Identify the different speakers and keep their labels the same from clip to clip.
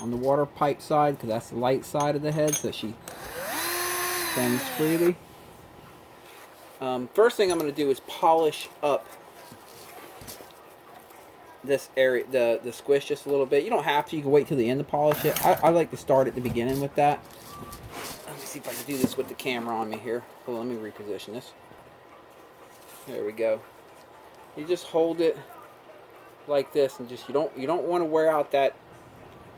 Speaker 1: on the water pipe side, because that's the light side of the head, so she spins freely. First thing I'm going to do is polish up this area, the squish, just a little bit. You don't have to. You can wait till the end to polish it. I like to start at the beginning with that. Let me see if I can do this with the camera on me here. Hold on, let me reposition this. There we go. You just hold it like this, and just you don't want to wear out that.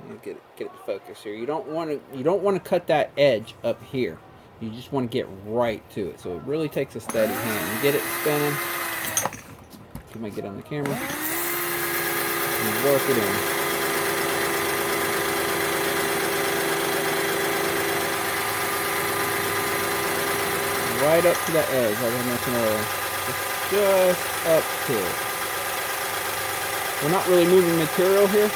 Speaker 1: Let me get it to focus here. You don't want to cut that edge up here. You just want to get right to it. So it really takes a steady hand. You get it spinning. You might get on the camera. And work it in. Right up to that edge, like I mentioned earlier. Just up to it. We're not really moving material here.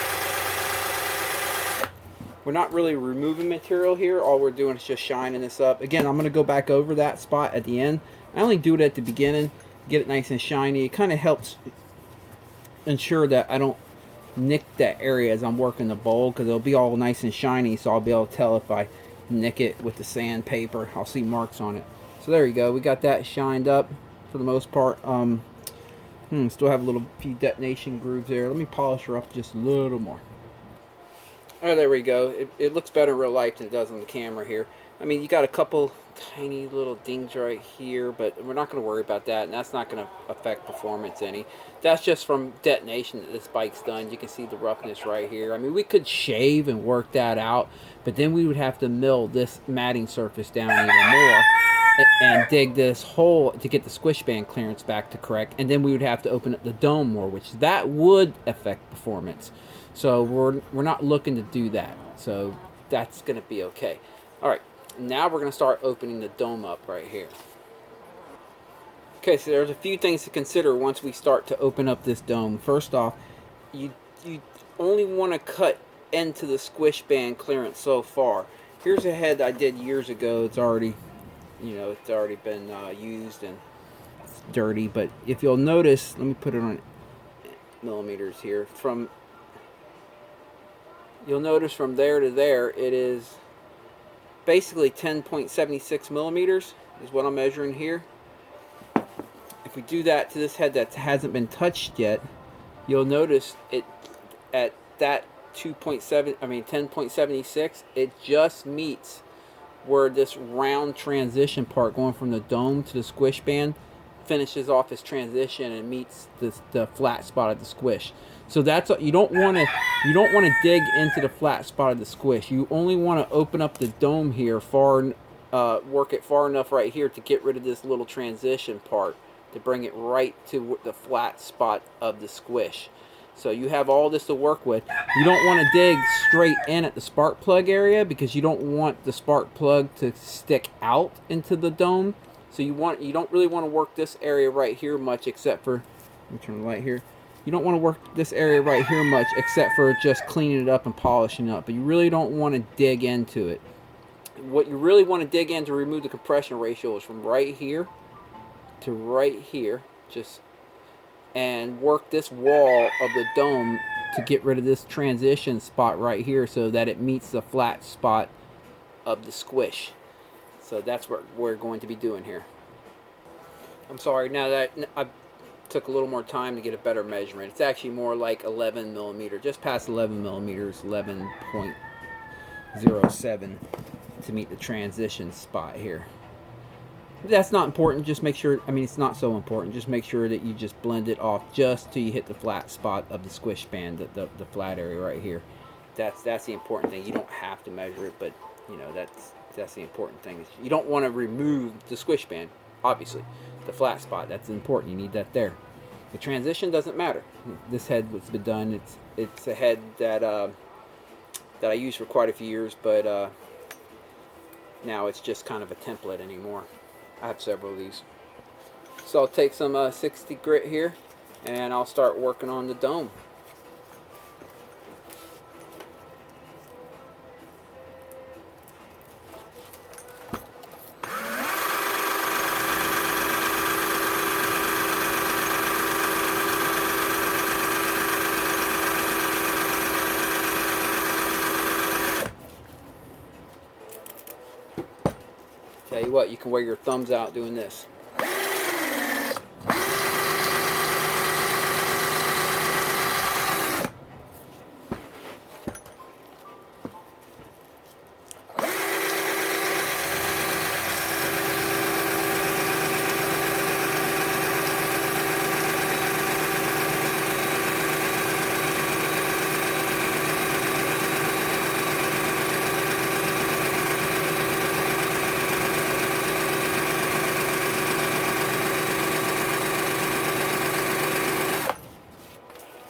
Speaker 1: We're not really removing material here. All we're doing is just shining this up. Again, I'm going to go back over that spot at the end. I only do it at the beginning, get it nice and shiny. It kind of helps ensure that I don't nick that area as I'm working the bowl, because it'll be all nice and shiny, so I'll be able to tell if I nick it with the sandpaper. I'll see marks on it. So there you go. We got that shined up for the most part. Still have a few detonation grooves there. Let me polish her up just a little more. Oh, there we go. It looks better in real life than it does on the camera here. I mean, you got a couple tiny little dings right here, but we're not going to worry about that, and that's not going to affect performance any. That's just from detonation that this bike's done. You can see the roughness right here. I mean, we could shave and work that out, but then we would have to mill this matting surface down even more and dig this hole to get the squish band clearance back to correct, and then we would have to open up the dome more, which that would affect performance. So we're not looking to do that. So that's going to be okay. All right, now we're going to start opening the dome up right here. Okay, so there's a few things to consider once we start to open up this dome. First off, you only want to cut into the squish band clearance so far. Here's a head I did years ago. It's already, it's already been used and it's dirty. But if you'll notice, let me put it on millimeters here. You'll notice from there to there, it is basically 10.76 millimeters is what I'm measuring here. If we do that to this head that hasn't been touched yet, you'll notice it at that 10.76, it just meets where this round transition part going from the dome to the squish band finishes off its transition and meets the flat spot of the squish. So that's you don't want to dig into the flat spot of the squish. You only want to open up the dome here work it far enough right here to get rid of this little transition part to bring it right to the flat spot of the squish. So you have all this to work with. You don't want to dig straight in at the spark plug area, because you don't want the spark plug to stick out into the dome. So you don't really want to work this area right here much, except for, let me turn the light here. You don't want to work this area right here much, except for just cleaning it up and polishing it up. But you really don't want to dig into it. What you really want to dig in to remove the compression ratio is from right here to right here, and work this wall of the dome to get rid of this transition spot right here, so that it meets the flat spot of the squish. So that's what we're going to be doing here. I'm sorry, now that I took a little more time to get a better measurement. It's actually more like 11 millimeter, just past 11 millimeters, 11.07 to meet the transition spot here. That's not important. Just make sure, it's not so important. Just make sure that you just blend it off just till you hit the flat spot of the squish band, the flat area right here. That's the important thing. You don't have to measure it, but that's the important thing. You don't want to remove the squish band, obviously. The flat spot, that's important. You need that there. The transition doesn't matter. This head that's been done, it's a head that I used for quite a few years, but now it's just kind of a template anymore. I have several of these. So I'll take some 60 grit here, and I'll start working on the dome. Tell you what, you can wear your thumbs out doing this.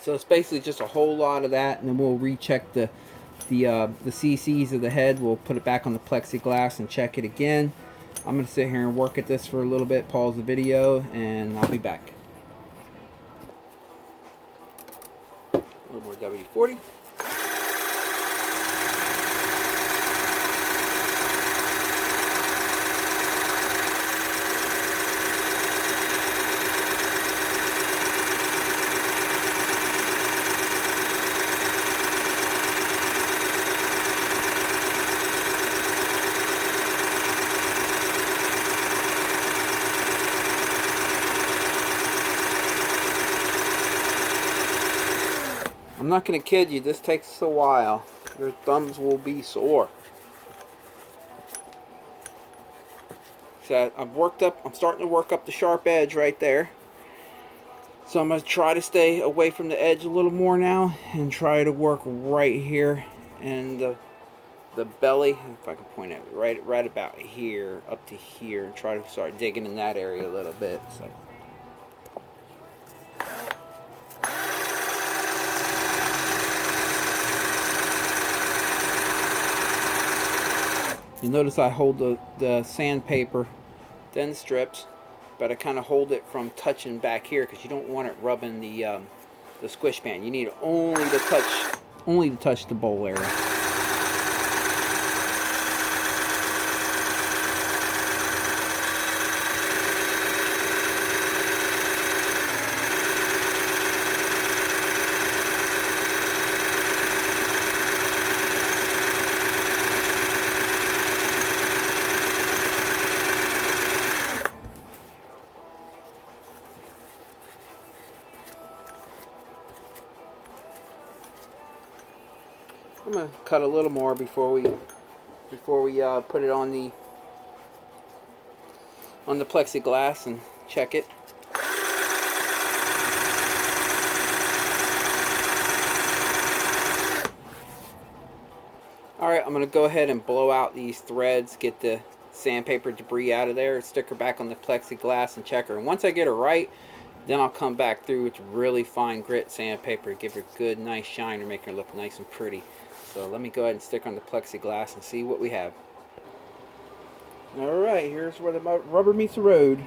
Speaker 1: So it's basically just a whole lot of that, and then we'll recheck the CCs of the head. We'll put it back on the plexiglass and check it again. I'm going to sit here and work at this for a little bit, pause the video, and I'll be back. A little more WD-40. I'm not going to kid you, this takes a while. Your thumbs will be sore. So I'm starting to work up the sharp edge right there. So I'm going to try to stay away from the edge a little more now and try to work right here and the belly, if I can point it right about here up to here, and try to start digging in that area a little bit. So. You notice I hold the sandpaper, thin strips, but I kind of hold it from touching back here because you don't want it rubbing the squish band. You need only to touch the bowl area. I'm gonna cut a little more before we put it on the plexiglass and check it. Alright, I'm gonna go ahead and blow out these threads, get the sandpaper debris out of there, stick her back on the plexiglass and check her. And once I get her right, then I'll come back through with really fine grit sandpaper, give her a good nice shine, and make her look nice and pretty. So let me go ahead and stick on the plexiglass and see what we have. Alright, here's where the rubber meets the road.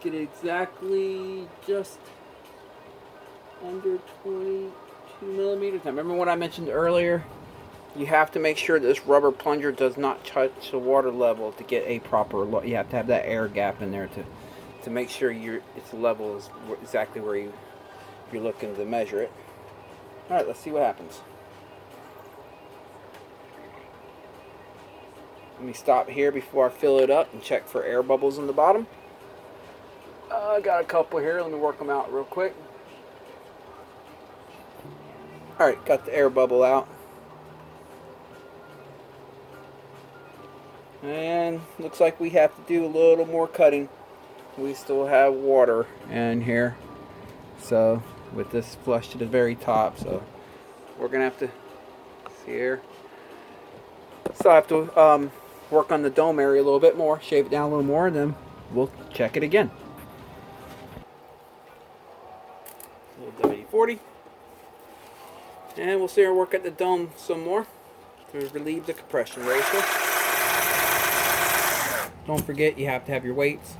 Speaker 1: Get it exactly just under 22 millimeters. Now remember what I mentioned earlier? You have to make sure this rubber plunger does not touch the water level to get a proper look. You have to have that air gap in there to make sure its level is exactly where you're looking to measure it. Alright, let's see what happens. Let me stop here before I fill it up and check for air bubbles in the bottom. I got a couple here. Let me work them out real quick. Alright, got the air bubble out. And looks like we have to do a little more cutting. We still have water in here, so with this flush to the very top, so we're gonna have to see here. So I have to work on the dome area a little bit more, shave it down a little more, and then we'll check it again. A little WD-40, and we'll see her work at the dome some more to relieve the compression ratio. Don't forget, you have to have your weights.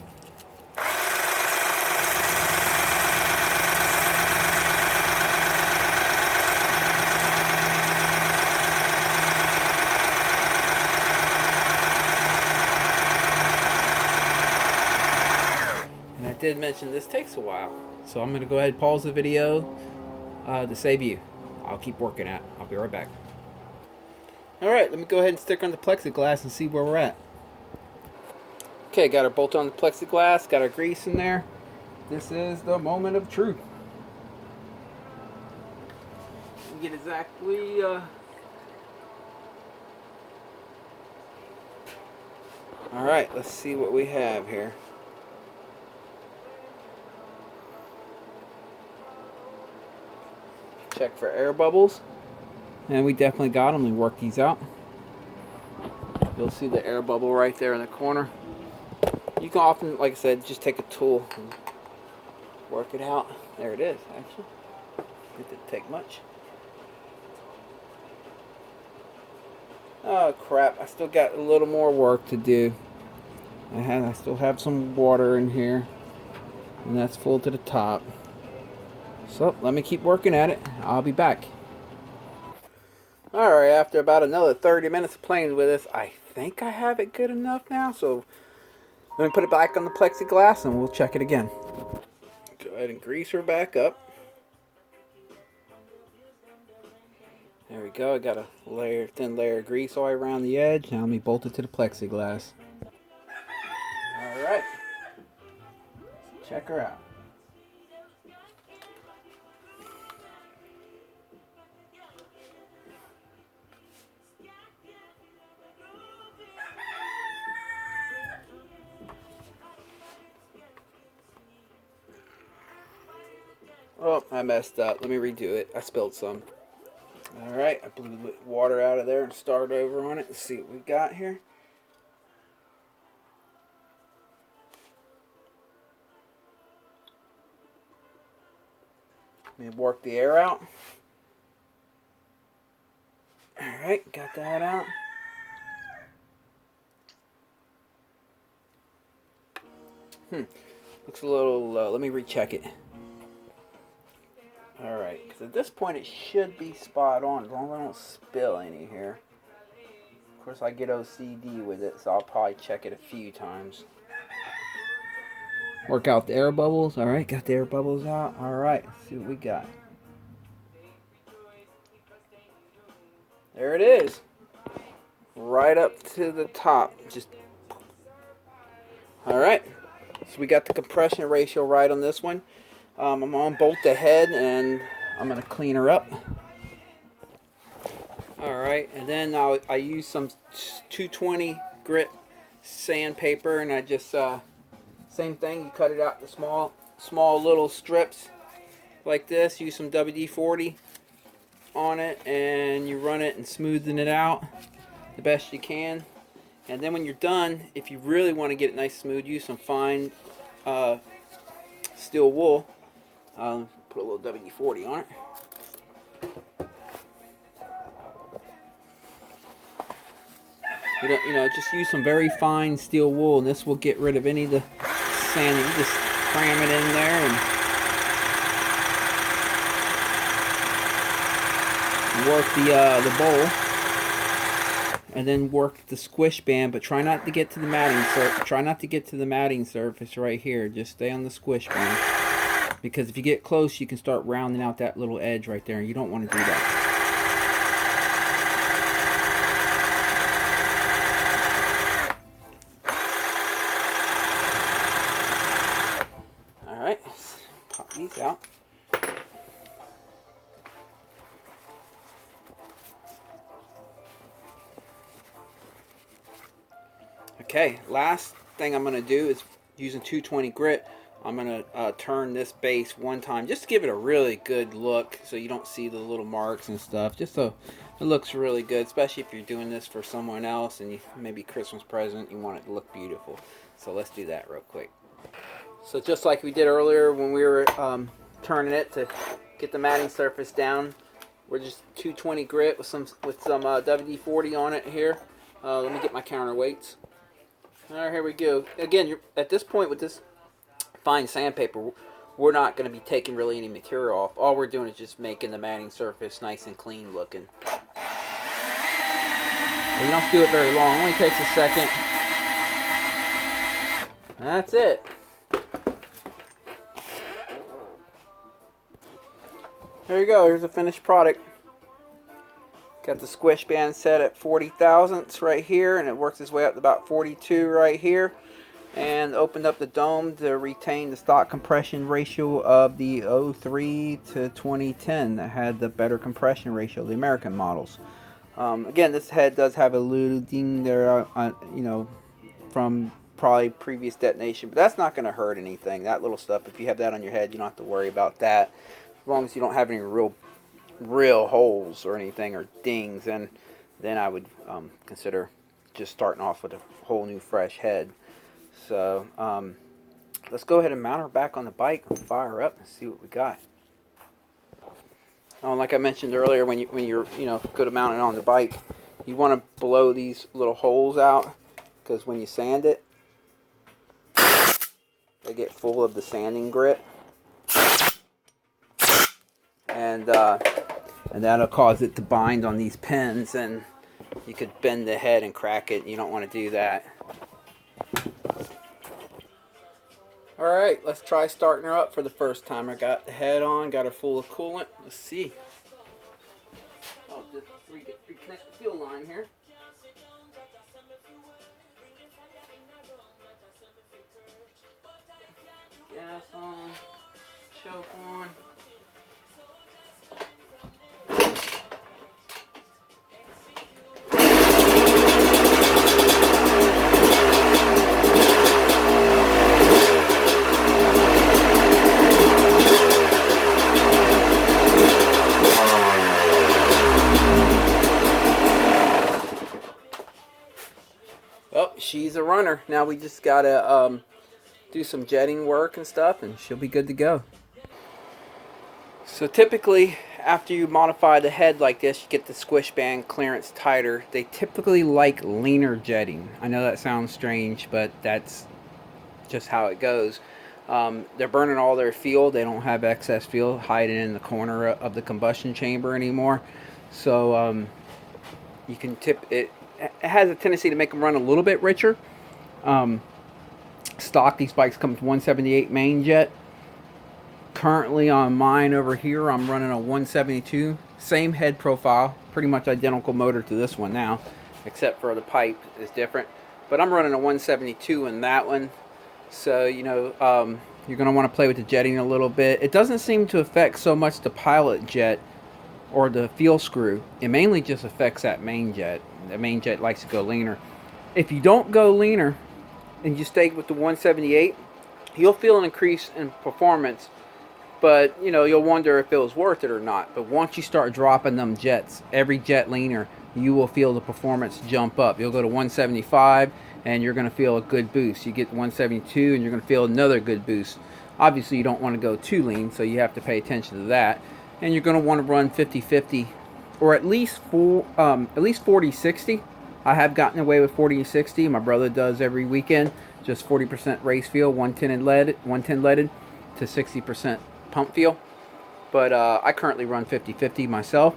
Speaker 1: did mention this takes a while, so I'm going to go ahead and pause the video to save you. I'll keep working at it. I'll be right back. Alright, let me go ahead and stick on the plexiglass and see where we're at. Okay, got our bolt on the plexiglass, got our grease in there. This is the moment of truth. Get exactly Alright, let's see what we have here. Check for air bubbles. And we definitely got them. We work these out. You'll see the air bubble right there in the corner. You can often, like I said, just take a tool and work it out. There it is, actually. It didn't take much. Oh crap, I still got a little more work to do. I still have some water in here, and that's full to the top. So let me keep working at it. I'll be back. Alright, after about another 30 minutes of playing with this, I think I have it good enough now. So let me put it back on the plexiglass and we'll check it again. Go ahead and grease her back up. There we go. I got a thin layer of grease all around the edge. Now let me bolt it to the plexiglass. Alright. Check her out. Oh, I messed up. Let me redo it. I spilled some. Alright, I blew the water out of there and started over on it. Let's see what we got here. Let me work the air out. Alright, got that out. Looks a little, let me recheck it. Alright, because at this point it should be spot on as long as I don't spill any here. Of course I get OCD with it, so I'll probably check it a few times. Work out the air bubbles. Alright, got the air bubbles out. Alright, let's see what we got. There it is. Right up to the top. Just alright. So we got the compression ratio right on this one. I'm on bolt the head and I'm going to clean her up. Alright, and then I use some 220 grit sandpaper, and I just, same thing, you cut it out into small little strips like this. Use some WD-40 on it and you run it and smoothing it out the best you can. And then when you're done, if you really want to get it nice smooth, use some fine steel wool. Put a little WD-40 on it. You know, just use some very fine steel wool, and this will get rid of any of the sand. You just cram it in there and work the bowl, and then work the squish band. But try not to get to the matting surface. Try not to get to the matting surface right here. Just stay on the squish band. Because if you get close, you can start rounding out that little edge right there, and you don't want to do that. Alright, pop these out. Okay, last thing I'm going to do is using 220 grit. I'm going to turn this base one time just to give it a really good look so you don't see the little marks and stuff, just so it looks really good, especially if you're doing this for someone else and maybe Christmas present, you want it to look beautiful. So let's do that real quick. So just like we did earlier when we were turning it to get the matting surface down, we're just 220 grit with some WD-40 on it here. Let me get my counterweights. Alright, here we go. Again, at this point with this fine sandpaper, we're not going to be taking really any material off. All we're doing is just making the matting surface nice and clean looking. And you don't have to do it very long. It only takes a second. That's it. There you go. Here's the finished product. Got the squish band set at 40 thousandths right here, and it works its way up to about 42 right here. And opened up the dome to retain the stock compression ratio of the 03 to 2010 that had the better compression ratio, the American models. Again, this head does have a little ding there, you know, from probably previous detonation, but that's not going to hurt anything. That little stuff, if you have that on your head, you don't have to worry about that. As long as you don't have any real holes or anything or dings, and then I would consider just starting off with a whole new fresh head. So let's go ahead and mount her back on the bike and fire her up and see what we got. Like I mentioned earlier, when you're go to mount it on the bike, you want to blow these little holes out, because when you sand it, they get full of the sanding grit, and that'll cause it to bind on these pins, and you could bend the head and crack it. You don't want to do that. Alright, let's try starting her up for the first time. I got the head on, got her full of coolant. Let's see. Oh, just reconnect the fuel line here. Gas on, choke on. Oh, she's a runner. Now we just gotta do some jetting work and stuff, and she'll be good to go. So typically, after you modify the head like this, you get the squish band clearance tighter. They typically like leaner jetting. I know that sounds strange, but that's just how it goes. They're burning all their fuel. They don't have excess fuel hiding in the corner of the combustion chamber anymore. So you can tip it. It has a tendency to make them run a little bit richer. Stock, these bikes come with 178 main jet. Currently on mine over here, I'm running a 172. Same head profile, pretty much identical motor to this one now, except for the pipe is different. But I'm running a 172 in that one. So, you're going to want to play with the jetting a little bit. It doesn't seem to affect so much the pilot jet or the fuel screw. It mainly just affects that main jet. The main jet likes to go leaner. If you don't go leaner and you stay with the 178, you'll feel an increase in performance, but you'll wonder if it was worth it or not. But once you start dropping them jets, every jet leaner, you will feel the performance jump up. You'll go to 175 and you're going to feel a good boost. You get 172 and you're going to feel another good boost. Obviously you don't want to go too lean, so you have to pay attention to that. And you're going to want to run 50-50 or at least 40-60. I have gotten away with 40-60. My brother does every weekend. Just 40% race fuel, 110 leaded to 60% pump fuel. But I currently run 50-50 myself.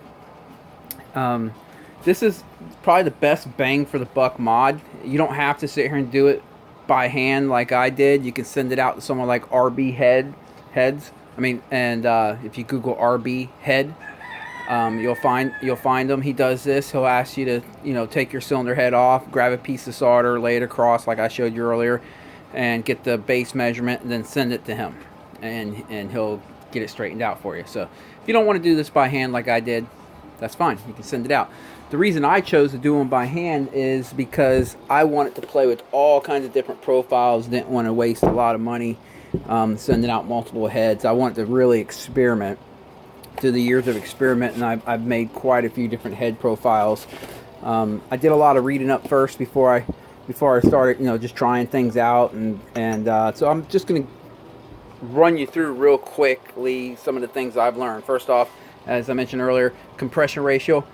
Speaker 1: This is probably the best bang for the buck mod. You don't have to sit here and do it by hand like I did. You can send it out to someone like RB Heads. If you Google RB Head, you'll find him. He does this. He'll ask you to take your cylinder head off, grab a piece of solder, lay it across like I showed you earlier, and get the base measurement, and then send it to him, and he'll get it straightened out for you. So if you don't want to do this by hand like I did, that's fine. You can send it out. The reason I chose to do them by hand is because I wanted to play with all kinds of different profiles. Didn't want to waste a lot of money sending out multiple heads. I wanted to really experiment. Through the years of experimenting, I've made quite a few different head profiles. I did a lot of reading up first before I started, just trying things out, and so I'm just going to run you through real quickly some of the things I've learned. First off, as I mentioned earlier, compression ratio.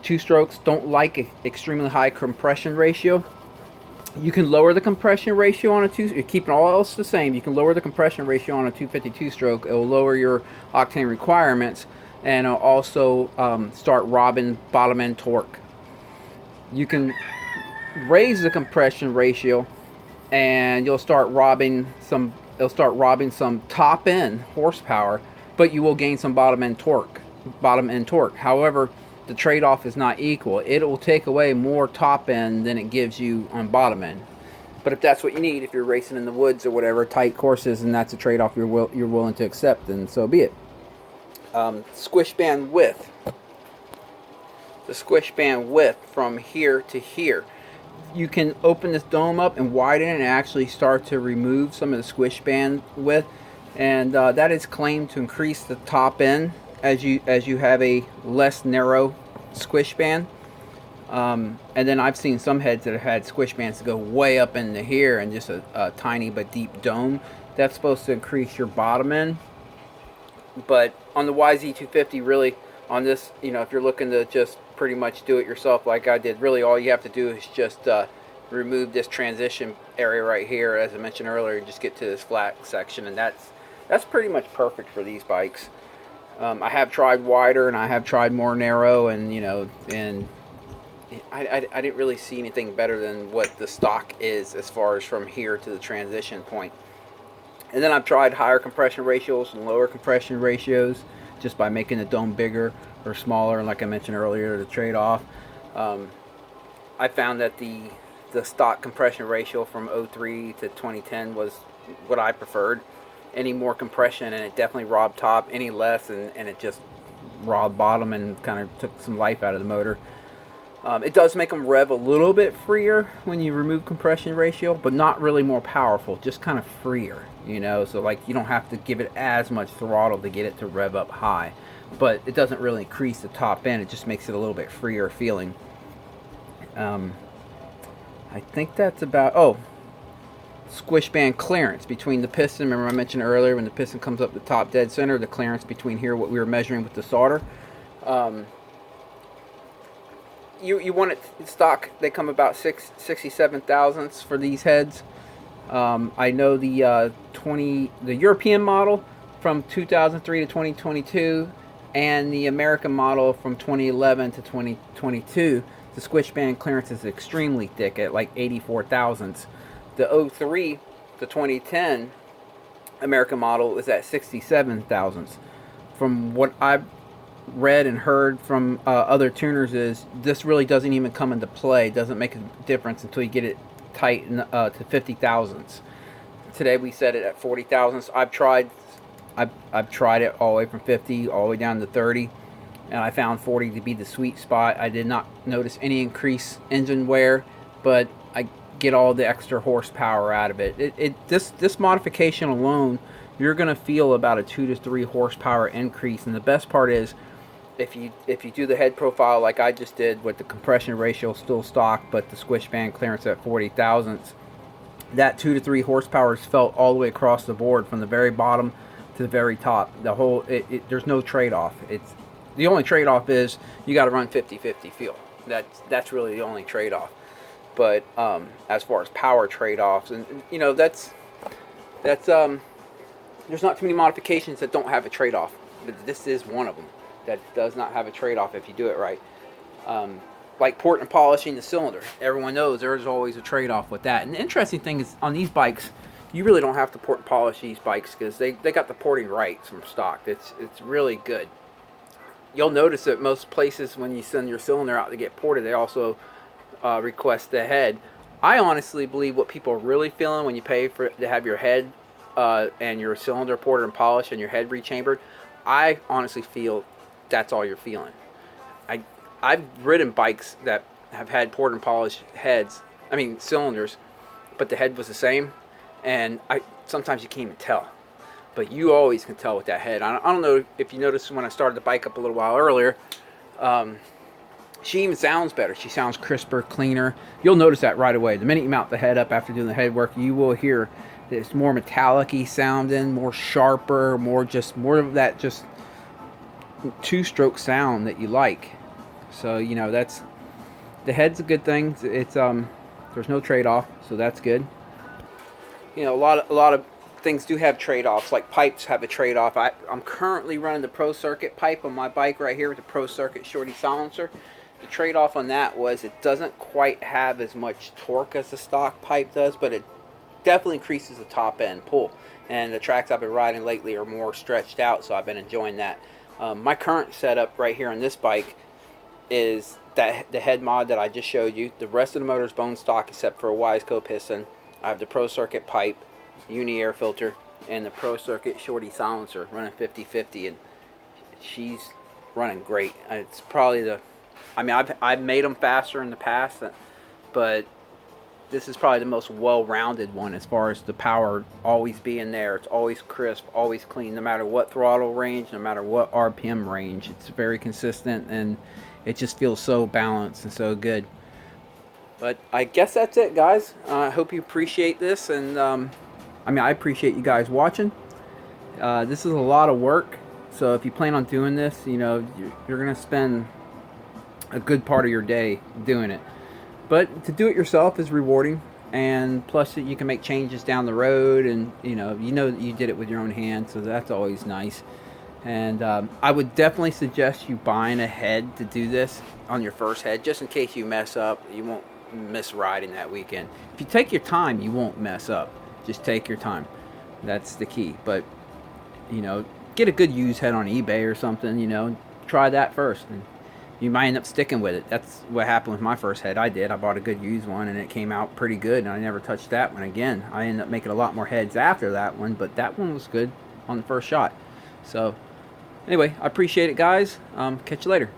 Speaker 1: Two strokes don't like an extremely high compression ratio. You can lower the compression ratio on a keeping all else the same. You can lower the compression ratio on a 252 stroke. It will lower your octane requirements, and it'll also start robbing bottom end torque. You can raise the compression ratio, and you'll start robbing some. It'll start robbing some top end horsepower, but you will gain some bottom end torque. However, the trade-off is not equal. It will take away more top end than it gives you on bottom end. But if that's what you need, if you're racing in the woods or whatever, tight courses, and that's a trade-off you're willing to accept, then so be it. Squish band width. The squish band width from here to here. You can open this dome up and widen it and actually start to remove some of the squish band width, and that is claimed to increase the top end as you have a less narrow squish band. And then I've seen some heads that have had squish bands that go way up into here and just a tiny but deep dome. That's supposed to increase your bottom end. But on the YZ250, really, on this, if you're looking to just pretty much do it yourself like I did, really all you have to do is just remove this transition area right here, as I mentioned earlier, just get to this flat section, and that's pretty much perfect for these bikes. I have tried wider and I have tried more narrow, and I didn't really see anything better than what the stock is as far as from here to the transition point. And then I've tried higher compression ratios and lower compression ratios just by making the dome bigger or smaller, and like I mentioned earlier, the trade-off. I found that the stock compression ratio from 03 to 2010 was what I preferred. Any more compression and it definitely robbed top, any less and it just robbed bottom and kind of took some life out of the motor. It does make them rev a little bit freer when you remove compression ratio, but not really more powerful, just kind of freer, so like you don't have to give it as much throttle to get it to rev up high, but it doesn't really increase the top end, it just makes it a little bit freer feeling. I think that's about, squish band clearance between the piston. Remember I mentioned earlier when the piston comes up the top dead center, the clearance between here, what we were measuring with the solder. You want it stock, they come about 67 thousandths for these heads. I know the European model from 2003 to 2022 and the American model from 2011 to 2022, the squish band clearance is extremely thick at like 84 thousandths. The 03 to 2010 American model is at 67 thousandths. From what I've read and heard from other tuners, is this really doesn't even come into play, doesn't make a difference until you get it tight to 50 thousandths. Today we set it at 40 thousandths. I've tried it all the way from 50 all the way down to 30, and I found 40 to be the sweet spot. I did not notice any increased engine wear, but I get all the extra horsepower out of it. This modification alone, you're going to feel about a 2 to 3 horsepower increase, and the best part is if you do the head profile like I just did with the compression ratio still stock but the squish band clearance at 40 thousandths, that 2 to 3 horsepower is felt all the way across the board from the very bottom to the very top. The whole there's no trade-off. The only trade-off is you got to run 50-50 feel. That's really the only trade-off. But as far as power trade-offs, and that's there's not too many modifications that don't have a trade-off. But this is one of them that does not have a trade-off if you do it right. Like port and polishing the cylinder. Everyone knows there's always a trade-off with that. And the interesting thing is on these bikes, you really don't have to port and polish these bikes because they got the porting right from stock. It's really good. You'll notice that most places when you send your cylinder out to get ported, they also request the head. I honestly believe what people are really feeling when you pay to have your head and your cylinder ported and polished and your head rechambered, I honestly feel that's all you're feeling. I've ridden bikes that have had poured and polished cylinders, but the head was the same, and sometimes you can't even tell. But you always can tell with that head. I don't know if you noticed when I started the bike up a little while earlier, she even sounds better. She sounds crisper, cleaner. You'll notice that right away. The minute you mount the head up after doing the head work, you will hear that it's more metallic-y sounding, more sharper, more of that just two-stroke sound that you like. So that's the head's a good thing. It's there's no trade-off, so that's good. A lot of things do have trade-offs, like pipes have a trade-off. I'm currently running the Pro Circuit pipe on my bike right here with the Pro Circuit Shorty silencer. The trade-off on that was it doesn't quite have as much torque as the stock pipe does, but definitely increases the top end pull. And the tracks I've been riding lately are more stretched out, so I've been enjoying that. My current setup right here on this bike is that the head mod that I just showed you. The rest of the motor is bone stock except for a YZ250 piston. I have the Pro Circuit pipe, uni air filter, and the Pro Circuit shorty silencer running 50/50, and she's running great. It's probably the, I mean, I've made them faster in the past, but this is probably the most well-rounded one as far as the power always being there. It's always crisp, always clean, no matter what throttle range, no matter what RPM range. It's very consistent, and it just feels so balanced and so good. But I guess that's it, guys. I hope you appreciate this, and I mean, I appreciate you guys watching. This is a lot of work, so if you plan on doing this, you know, you're going to spend a good part of your day doing it. But to do it yourself is rewarding, and plus you can make changes down the road, and you know that you did it with your own hands, so that's always nice. And I would definitely suggest you buying a head to do this on your first head, just in case you mess up. You won't miss riding that weekend. If you take your time, you won't mess up. Just take your time. That's the key. But you know, get a good used head on eBay or something. You know, try that first, and you might end up sticking with it. That's what happened with my first head. I bought a good used one, and it came out pretty good, and I never touched that one again. I ended up making a lot more heads after that one, but that one was good on the first shot. So anyway, I appreciate it, guys. Catch you later.